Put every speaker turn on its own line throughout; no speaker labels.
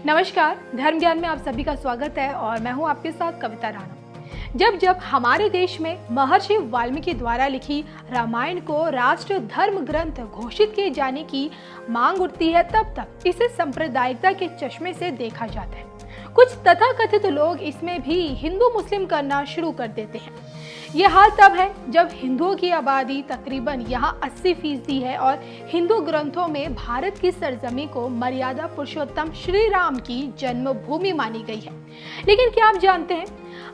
नमस्कार, धर्म ज्ञान में आप सभी का स्वागत है और मैं हूं आपके साथ कविता राणा। जब जब हमारे देश में महर्षि वाल्मीकि द्वारा लिखी रामायण को राष्ट्र धर्म ग्रंथ घोषित किए जाने की मांग उठती है, तब तब इसे सांप्रदायिकता के चश्मे से देखा जाता है। कुछ तथाकथित लोग इसमें भी हिंदू मुस्लिम करना शुरू कर देते हैं। ये हाल तब है जब हिंदुओं की आबादी तकरीबन यहाँ 80% है और हिंदू ग्रंथों में भारत की सरजमी को मर्यादा पुरुषोत्तम श्री राम की जन्मभूमि मानी गई है। लेकिन क्या आप जानते हैं,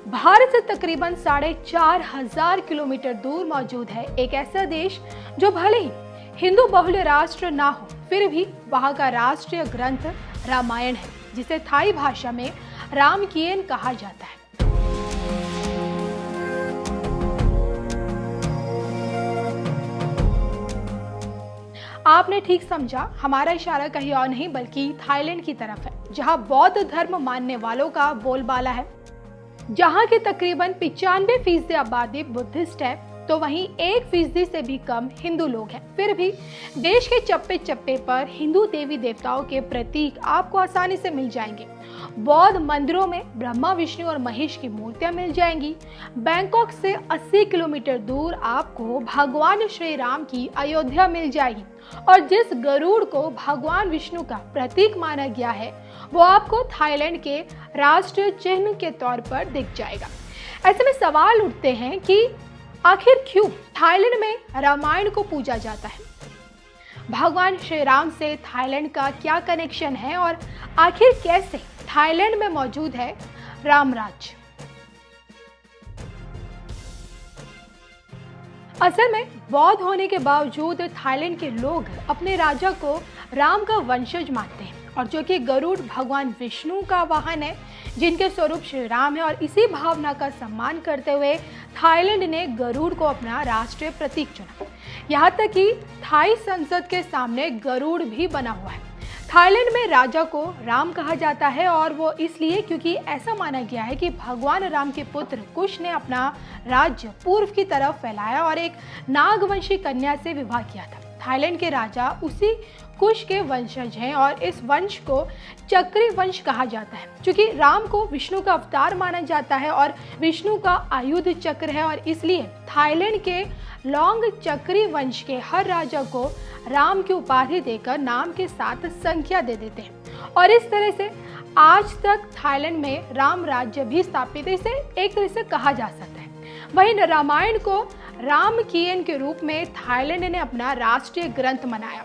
भारत से तकरीबन 4,500 किलोमीटर दूर मौजूद है एक ऐसा देश जो भले ही हिंदू बहुल राष्ट्र ना हो, फिर भी वहाँ का राष्ट्रीय ग्रंथ रामायण है, जिसे थाई भाषा में रामकीयन कहा जाता है। आपने ठीक समझा, हमारा इशारा कहीं और नहीं बल्कि थाईलैंड की तरफ है, जहां बौद्ध धर्म मानने वालों का बोलबाला है। जहां की तकरीबन 95% आबादी बुद्धिस्ट है, तो वहीं 1% से भी कम हिंदू लोग हैं। फिर भी देश के चप्पे चप्पे पर हिंदू देवी देवताओं के प्रतीक आपको आसानी से मिल जाएंगे। बौद्ध मंदिरों में ब्रह्मा विष्णु और महेश की मूर्तियां मिल जाएंगी। बैंकॉक से 80 किलोमीटर दूर आपको भगवान श्री राम की अयोध्या मिल जाएगी और जिस गरुड़ को भगवान विष्णु का प्रतीक माना गया है, वो आपको थाईलैंड के राष्ट्रीय चिन्ह के तौर पर दिख जाएगा। ऐसे में सवाल उठते हैं कि आखिर क्यों थाईलैंड में रामायण को पूजा जाता है? भगवान श्री राम से थाईलैंड का क्या कनेक्शन है और आखिर कैसे थाईलैंड में मौजूद है राम राज्य? असल में बौद्ध होने के बावजूद थाईलैंड के लोग अपने राजा को राम का वंशज मानते हैं, और जो कि गरुड़ भगवान विष्णु का वाहन है, जिनके स्वरूप श्री राम है। और इसी भावना का सम्मान करते हुए थाईलैंड ने गरुड़ को अपना राष्ट्रीय प्रतीक चुना। यहाँ तक कि थाई संसद के सामने गरुड़ भी बना हुआ है। थाईलैंड में राजा को राम कहा जाता है, और वो इसलिए क्योंकि ऐसा माना गया है कि भगवान राम के पुत्र कुश ने अपना राज्य पूर्व की तरफ फैलाया और एक नागवंशी कन्या से विवाह किया था। थाईलैंड के राजा उसी कुश के वंशज हैं और इस वंश को चक्री वंश कहा जाता है। क्योंकि राम को विष्णु का अवतार माना जाता है और विष्णु का आयुध चक्र है, और इसलिए थाईलैंड के लॉन्ग चक्री वंश के हर राजा को राम की उपाधि देकर नाम के साथ संख्या दे देते हैं। और इस तरह से आज तक थाईलैंड में राम राज्य भी स्थापित है, इसे एक तरह से कहा जा सकता है। वहीं रामायण को रामकीयन के रूप में थाईलैंड ने अपना राष्ट्रीय ग्रंथ बनाया।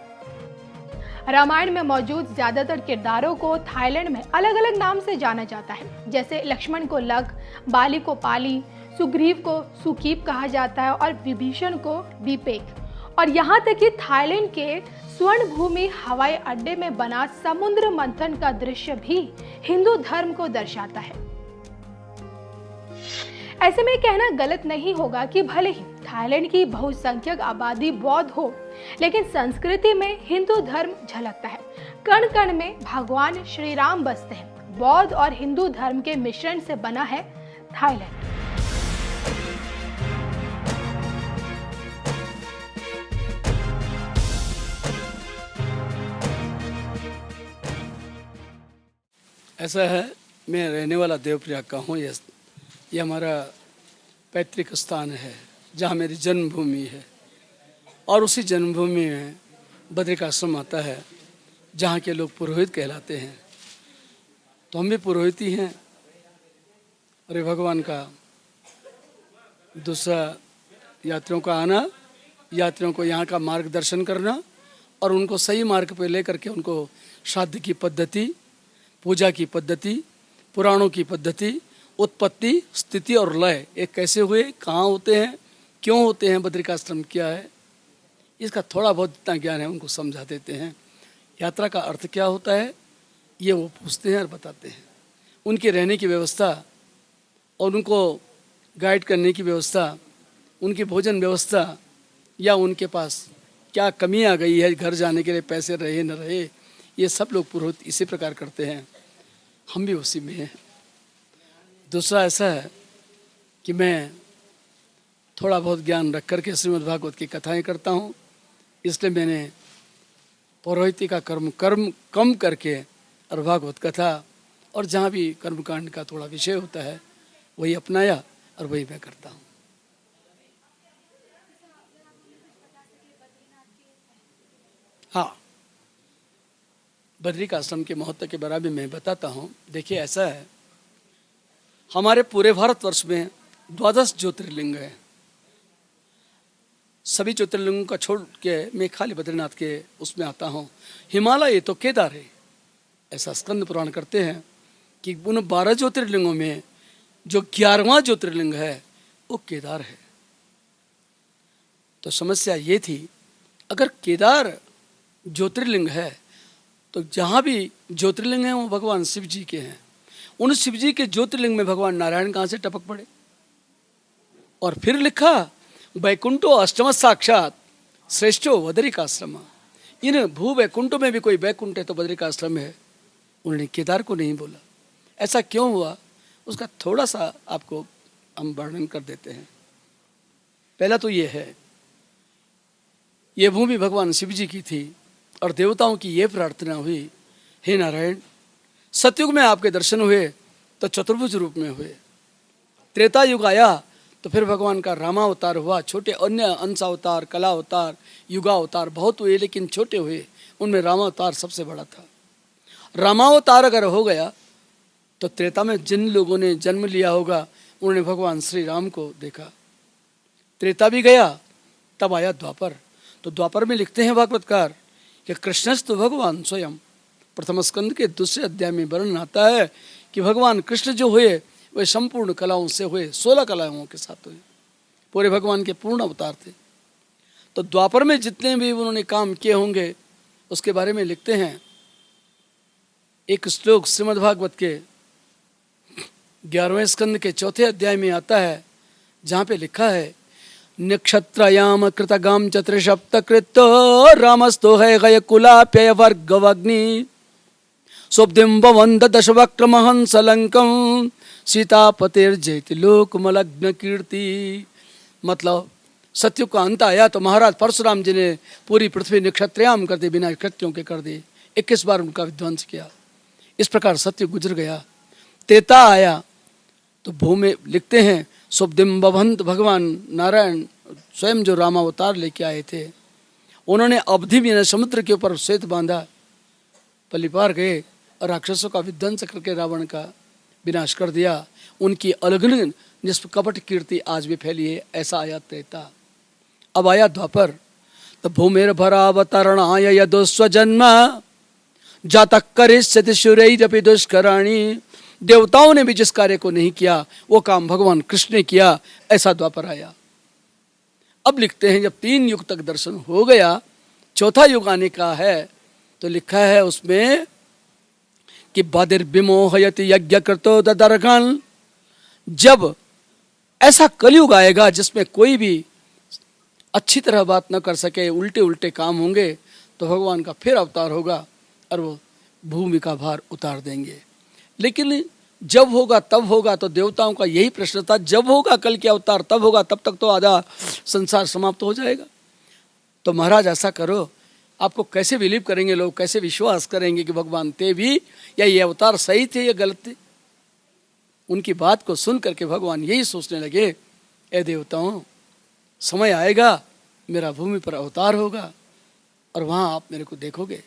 रामायण में मौजूद ज्यादातर किरदारों को थाईलैंड में अलग अलग नाम से जाना जाता है, जैसे लक्ष्मण को लख, बाली को पाली, सुग्रीव को सुकीप कहा जाता है और विभीषण को विपेक। और यहाँ तक कि थाईलैंड के स्वर्ण भूमि हवाई अड्डे में बना समुद्र मंथन का दृश्य भी हिंदू धर्म को दर्शाता है। ऐसे में कहना गलत नहीं होगा कि भले ही थाईलैंड की बहुसंख्यक आबादी बौद्ध हो, लेकिन संस्कृति में हिंदू धर्म झलकता है। कण कण में भगवान श्री राम बसते हैं। बौद्ध और हिंदू धर्म के मिश्रण से बना है थाईलैंड।
ऐसा है, मैं रहने वाला देवप्रयाग का हूँ। ये हमारा पैतृक स्थान है, जहाँ मेरी जन्मभूमि है। और उसी जन्मभूमि में बद्रिकाश्रम आता है, जहाँ के लोग पुरोहित कहलाते हैं। तो हम भी पुरोहित ही हैं। अरे भगवान का दूसरा यात्रियों का आना, यात्रियों को यहाँ का मार्गदर्शन करना और उनको सही मार्ग पर ले करके उनको श्राद्ध की पद्धति, पूजा की पद्धति, पुराणों की पद्धति, उत्पत्ति, स्थिति और लय एक कैसे हुए, कहाँ होते हैं, क्यों होते हैं, बद्रिकाश्रम क्या है, इसका थोड़ा बहुत जितना ज्ञान है उनको समझा देते हैं। यात्रा का अर्थ क्या होता है ये वो पूछते हैं और बताते हैं। उनके रहने की व्यवस्था और उनको गाइड करने की व्यवस्था, उनकी भोजन व्यवस्था, या उनके पास क्या कमी आ गई है घर जाने के लिए, पैसे रहे न रहे, ये सब लोग पुरोहित इसी प्रकार करते हैं। हम भी उसी में हैं। दूसरा ऐसा है कि मैं थोड़ा बहुत ज्ञान रख करके श्रीमद् भागवत की कथाएं करता हूँ, इसलिए मैंने पौरोहित्य का कर्म कम करके और भागवत कथा और जहाँ भी कर्मकांड का थोड़ा विषय होता है वही अपनाया और वही मैं करता हूँ। हाँ, बद्रिक आश्रम के महत्व के बारे में मैं बताता हूँ। देखिए, ऐसा है, हमारे पूरे भारतवर्ष में 12 ज्योतिर्लिंग है। सभी ज्योतिर्लिंगों का छोड़ के मैं खाली बद्रीनाथ के उसमें आता हूँ। हिमालय तो केदार है, ऐसा स्कंद पुराण करते हैं कि उन 12 ज्योतिर्लिंगों में जो 11वां ज्योतिर्लिंग है वो केदार है। तो समस्या ये थी, अगर केदार ज्योतिर्लिंग है तो जहाँ भी ज्योतिर्लिंग है वो भगवान शिव जी के हैं। उन शिव जी के ज्योतिर्लिंग में भगवान नारायण कहाँ से टपक पड़े? और फिर लिखा, वैकुंठो अष्टम साक्षात श्रेष्ठो बद्रिकाश्रम। इन भू वैकुंठों में भी कोई वैकुंठ है तो बद्रिकाश्रम है। उन्होंने केदार को नहीं बोला। ऐसा क्यों हुआ, उसका थोड़ा सा आपको हम वर्णन कर देते हैं। पहला तो ये है, ये भूमि भगवान शिव जी की थी और देवताओं की ये प्रार्थना हुई, हे नारायण, सतयुग में आपके दर्शन हुए तो चतुर्भुज रूप में हुए। त्रेता युग आया तो फिर भगवान का रामावतार हुआ। छोटे अन्य अंश अवतार, कला अवतार, युगावतार बहुत हुए, लेकिन छोटे हुए, उनमें रामावतार सबसे बड़ा था। रामावतार अगर हो गया तो त्रेता में जिन लोगों ने जन्म लिया होगा उन्होंने भगवान श्री राम को देखा। त्रेता भी गया, तब आया द्वापर। तो द्वापर में लिखते हैं भागवतकार कि कृष्णस्तु भगवान स्वयं। प्रथम स्कंद के दूसरे अध्याय में वर्णन आता है कि भगवान कृष्ण जो हुए वे संपूर्ण कलाओं से हुए, 16 कलाओं के साथ हुए, पूरे भगवान के पूर्ण अवतार थे। तो द्वापर में जितने भी उन्होंने काम किए होंगे उसके बारे में लिखते हैं। एक श्लोक श्रीमद् भागवत के 11वें स्कंद के 4थे अध्याय में आता है, जहाँ पे लिखा है, नक्षत्रयाम कृतगाम चतुर्सप्त कृतो रामस्तो है गय कुलाप्य वर्गवग्नि सोब्धिम वंद दशवक्र महंस लंकम सीतापतिर जयति लोकमलग्न कीर्ति। मतलब सत्युग का अंत आया तो महाराज परशुराम जी ने पूरी पृथ्वी नक्षत्रयाम कर दी, बिना नक्षत्रों के कर दी। 21 बार उनका विध्वंस किया। इस प्रकार सत्युग गुजर गया। त्रेता आया तो भूमि लिखते हैं, सुब्धिम बभंत, भगवान नारायण स्वयं जो रामावतार लेके आए थे, उन्होंने अवधि में समुद्र के ऊपर श्वेत बांधा, पल्लीपार गए और राक्षसों का विध्वंस करके रावण का विनाश कर दिया। उनकी अलगन निष्कपट कीर्ति आज भी फैली है। ऐसा आया त्रेता। अब आया द्वापर, तो भूमिर भरावतरणाय यदोस्वजन्म जातक करिष्यति शूरैरपि दुष्कराणि। देवताओं ने भी जिस कार्य को नहीं किया वो काम भगवान कृष्ण ने किया। ऐसा द्वापर आया। अब लिखते हैं, जब 3 युग तक दर्शन हो गया, 4था युग आने का है, तो लिखा है उसमें कि बदिर्विमोहयति यज्ञ कृतो ददर्घन। जब ऐसा कलयुग आएगा जिसमें कोई भी अच्छी तरह बात न कर सके, उल्टे उल्टे काम होंगे, तो भगवान का फिर अवतार होगा और वो भूमि का भार उतार देंगे। लेकिन जब होगा तब होगा, तो देवताओं का यही प्रश्न था, जब होगा कल के अवतार तब होगा, तब तक तो आधा संसार समाप्त हो जाएगा। तो महाराज ऐसा करो, आपको कैसे बिलीव करेंगे लोग, कैसे विश्वास करेंगे कि भगवान थे भी या ये अवतार सही थे या गलत थे? उनकी बात को सुन करके भगवान यही सोचने लगे, ए देवताओं, समय आएगा मेरा भूमि पर अवतार होगा और वहां आप मेरे को देखोगे।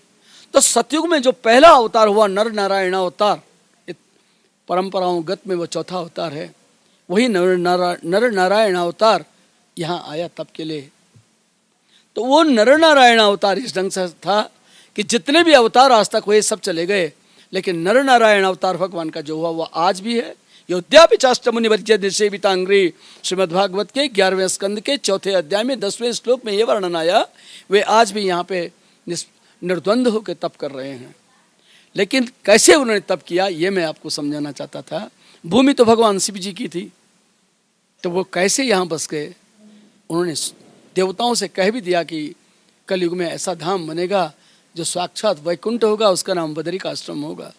तो सतयुग में जो पहला अवतार हुआ नर नारायण अवतार, परंपराओं गत में वो 4था अवतार है, वही नर नारायण अवतार यहाँ आया तब के लिए। तो वो नर नारायण अवतार इस ढंग से था कि जितने भी अवतार आज तक हुए सब चले गए, लेकिन नर नारायण अवतार भगवान का जो हुआ वो आज भी है। योद्यापि चाष्टमुनि वर्ज्य दिशेवितांग्री, श्रीमद्भागवत के 11वें स्कंद के 4थे अध्याय में 10वें श्लोक में ये वर्णन आया, वे आज भी यहाँ पे निर्द्वंद होकर तप कर रहे हैं। लेकिन कैसे उन्होंने तप किया ये मैं आपको समझाना चाहता था। भूमि तो भगवान शिव जी की थी, तो वो कैसे यहाँ बस गए? उन्होंने देवताओं से कह भी दिया कि कलयुग में ऐसा धाम बनेगा जो साक्षात वैकुंठ होगा, उसका नाम बद्रिक आश्रम होगा।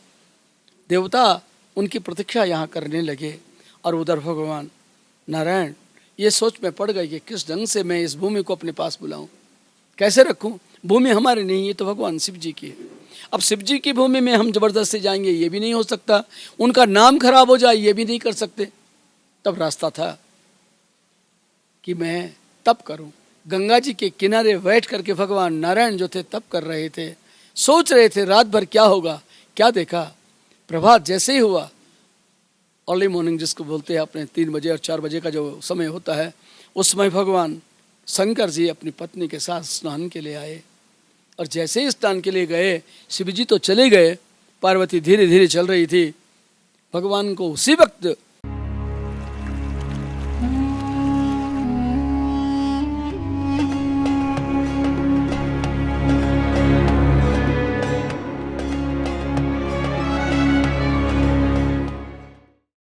देवता उनकी प्रतीक्षा यहाँ करने लगे और उधर भगवान नारायण ये सोच में पड़ गए कि किस ढंग से मैं इस भूमि को अपने पास बुलाऊं, कैसे रखूं? भूमि हमारी नहीं, ये तो भगवान शिव जी की है। अब शिव जी की भूमि में हम जबरदस्ती जाएंगे ये भी नहीं हो सकता, उनका नाम खराब हो जाए ये भी नहीं कर सकते। तब रास्ता था कि मैं तप करूं। गंगा जी के किनारे बैठ करके भगवान नारायण जो थे तप कर रहे थे, सोच रहे थे रात भर क्या होगा। क्या देखा, प्रभात जैसे ही हुआ, अर्ली मॉर्निंग जिसको बोलते हैं अपने 3 बजे और 4 बजे का जो समय होता है, उस समय भगवान शंकर जी अपनी पत्नी के साथ स्नान के लिए आए। और जैसे ही स्नान के लिए गए, शिव जी तो चले गए, पार्वती धीरे धीरे चल रही थी। भगवान को उसी वक्त